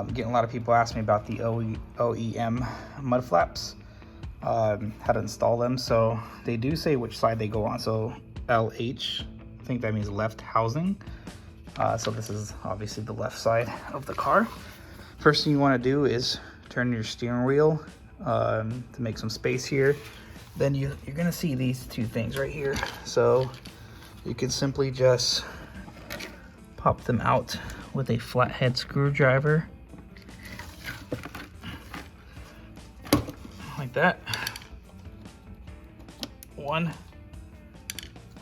Getting a lot of people ask me about the OEM mud flaps, how to install them. So they do say which side they go on. So LH, I think that means left housing. So this is obviously the left side of the car. First thing you want to do is turn your steering wheel to make some space here. Then you're gonna see these two things right here. So you can simply just pop them out with a flathead screwdriver, like that. One.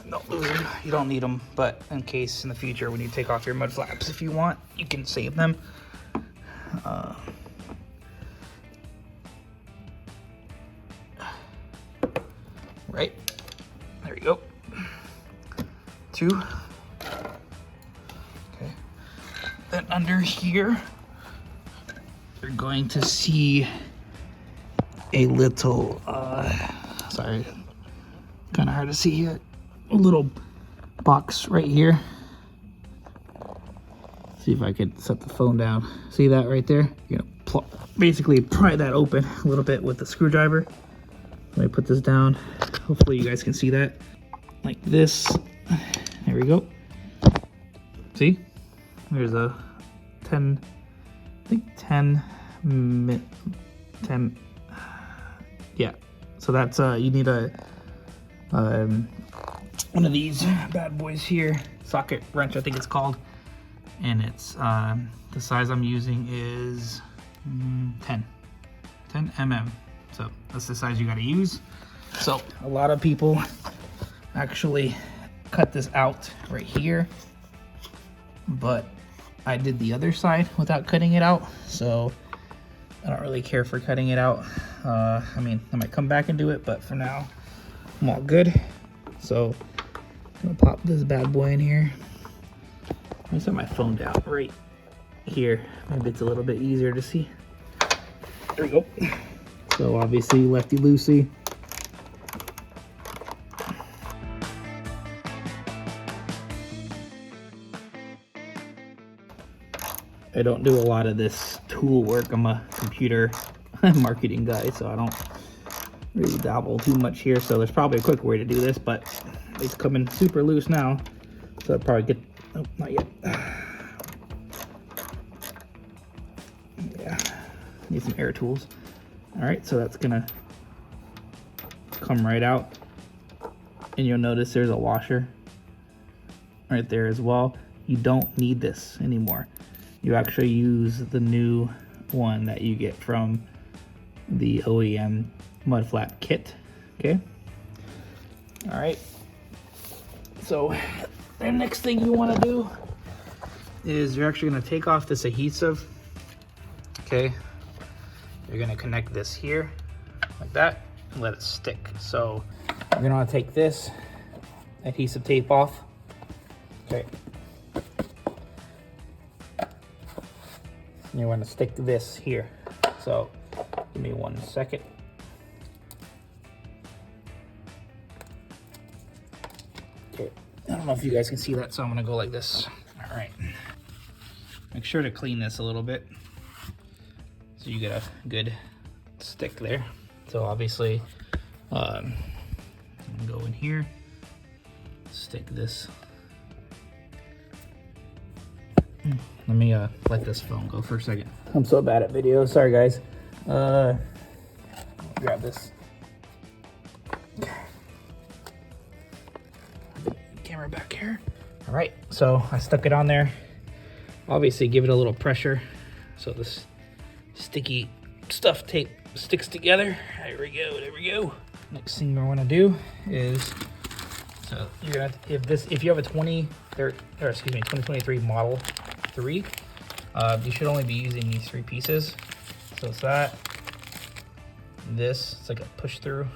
No, you don't need them, but in case in the future when you take off your mud flaps, if you want, you can save them. Right, there you go. Two. Okay. Then under here, you're going to see a little, sorry, kind of hard to see here, a little box right here. See if I could set the phone down. See that right there? You're gonna basically pry that open a little bit with the screwdriver. Let me put this down. Hopefully you guys can see that. Like this. There we go. See? There's a 10, I think 10, yeah. So that's, you need a, one of these bad boys here. Socket wrench, I think it's called. And it's, the size I'm using is 10 mm. So that's the size you gotta use. So a lot of people actually cut this out right here, but I did the other side without cutting it out. So I don't really care for cutting it out. I mean, I might come back and do it, but for now, I'm all good. So I'm gonna pop this bad boy in here. Let me set my phone down right here. Maybe it's a little bit easier to see. There we go. So obviously lefty-loosey. I don't do a lot of this tool work. I'm a computer marketing guy, so I don't really dabble too much here. So there's probably a quick way to do this, but it's coming super loose now. So I'll probably get, oh, not yet. Yeah, need some air tools. All right, so that's gonna come right out. And you'll notice there's a washer right there as well. You don't need this anymore. You actually use the new one that you get from the OEM mud flap kit, okay? All right, so the next thing you wanna do is you're actually gonna take off this adhesive, okay? You're gonna connect this here, like that, and let it stick. So you're gonna wanna take this adhesive tape off, okay? And you wanna stick this here. So give me 1 second. Okay, I don't know if you guys can see that, so I'm gonna go like this. All right, make sure to clean this a little bit so you get a good stick there. So obviously, I'm gonna go in here, stick this. Let me let this phone go for a second. I'm so bad at videos, sorry guys. Grab this. Camera back here. All right, so I stuck it on there. Obviously give it a little pressure so this sticky stuff tape sticks together. There we go, there we go. Next thing we want to do is, so you're gonna, if you have a 2023 Model 3, you should only be using these 3 pieces. So it's that, this, it's like a push through,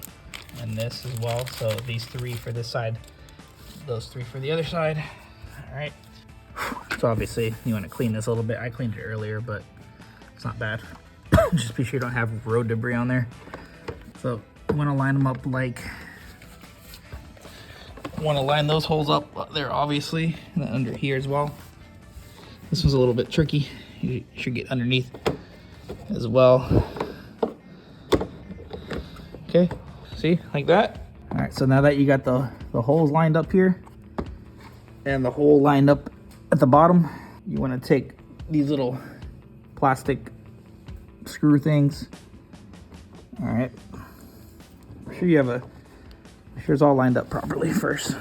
and this as well. So these 3 for this side, those 3 for the other side. All right. So obviously you want to clean this a little bit. I cleaned it earlier, but it's not bad. Just be sure you don't have road debris on there. So you want to line them up like, you want to line those holes up there obviously, and then under here as well. This was a little bit tricky. You should get underneath as well. Okay, see, like that. All right, so now that you got the holes lined up here and the hole lined up at the bottom, you want to take these little plastic screw things. All right, make sure you have make sure it's all lined up properly first.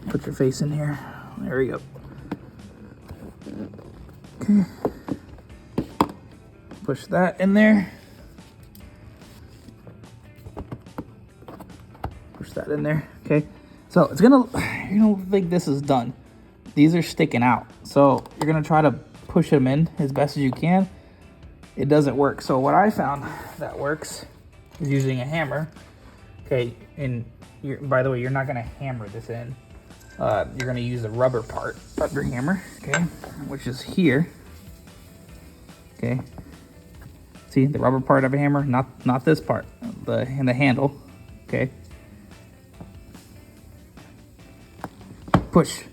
Put your face in here. There we go. Okay. Push that in there. Push that in there. Okay. So it's gonna, you're gonna think this is done. These are sticking out. So you're gonna try to push them in as best as you can. It doesn't work. So what I found that works is using a hammer. Okay. And by the way, you're not gonna hammer this in. You're gonna use the rubber part of your hammer, okay, which is here. Okay, see the rubber part of a hammer, not this part, the handle. Okay, push.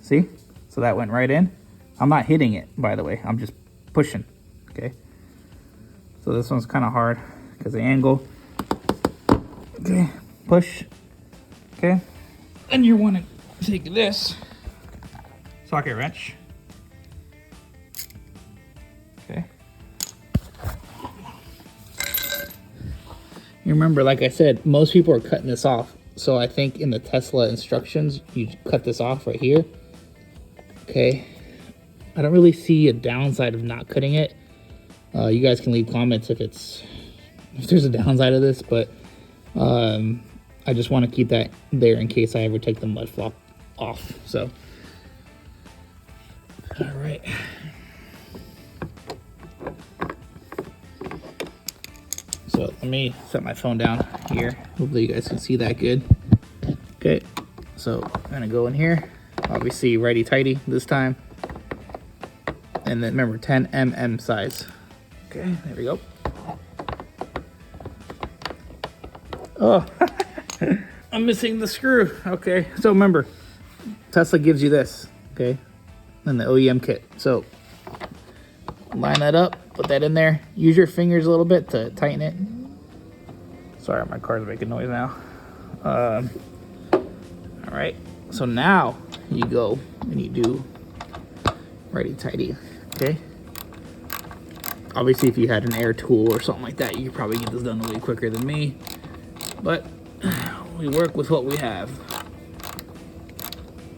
See, so that went right in. I'm not hitting it, by the way. I'm just pushing. Okay, so this one's kind of hard because the angle. Okay, push. Okay, and you want to take this socket wrench. Okay. You remember, like I said, most people are cutting this off. So I think in the Tesla instructions, you cut this off right here. Okay. I don't really see a downside of not cutting it. You guys can leave comments if there's a downside of this, but I just want to keep that there in case I ever take the mud flap off. So, all right. So let me set my phone down here. Hopefully you guys can see that good. Okay, so I'm gonna go in here. Obviously righty tighty this time. And then remember 10 mm size. Okay, there we go. Oh, I'm missing the screw. Okay, so remember, Tesla gives you this, okay, and the OEM kit. So line that up, put that in there. Use your fingers a little bit to tighten it. Sorry, my car's making noise now. All right, so now you go and you do righty tighty, okay? Obviously, if you had an air tool or something like that, you could probably get this done way quicker than me. But we work with what we have.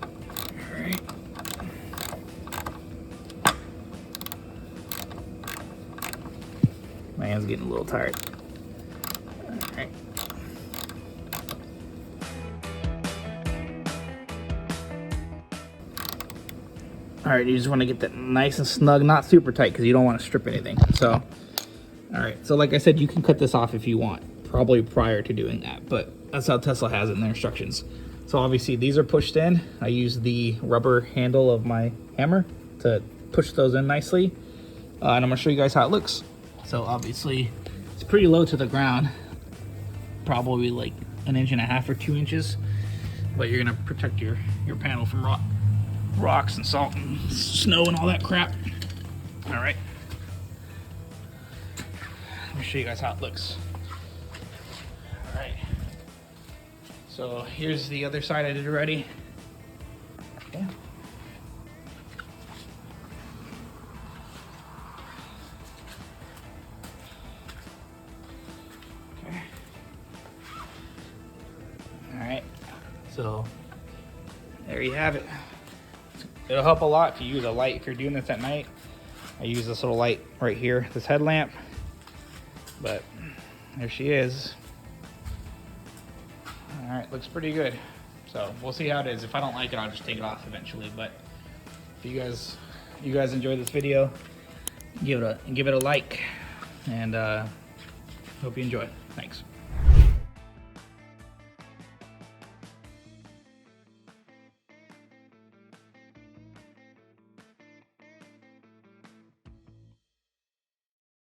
All right. My hand's getting a little tired. All right. All right, you just want to get that nice and snug, not super tight because you don't want to strip anything. So, all right. So like I said, you can cut this off if you want. Probably prior to doing that, but that's how Tesla has it in their instructions. So obviously these are pushed in. I use the rubber handle of my hammer to push those in nicely. And I'm gonna show you guys how it looks. So obviously it's pretty low to the ground, probably like 1.5 inches or 2 inches, but you're gonna protect your panel from rocks and salt and snow and all that crap. All right, let me show you guys how it looks. Alright, so here's the other side I did already. Okay. Okay. Alright, so there you have it. It'll help a lot if you use a light. If you're doing this at night, I use this little light right here, this headlamp. But there she is. All right, looks pretty good. So we'll see how it is. If I don't like it, I'll just take it off eventually. But if you guys enjoy this video, give it a like, and hope you enjoy. Thanks.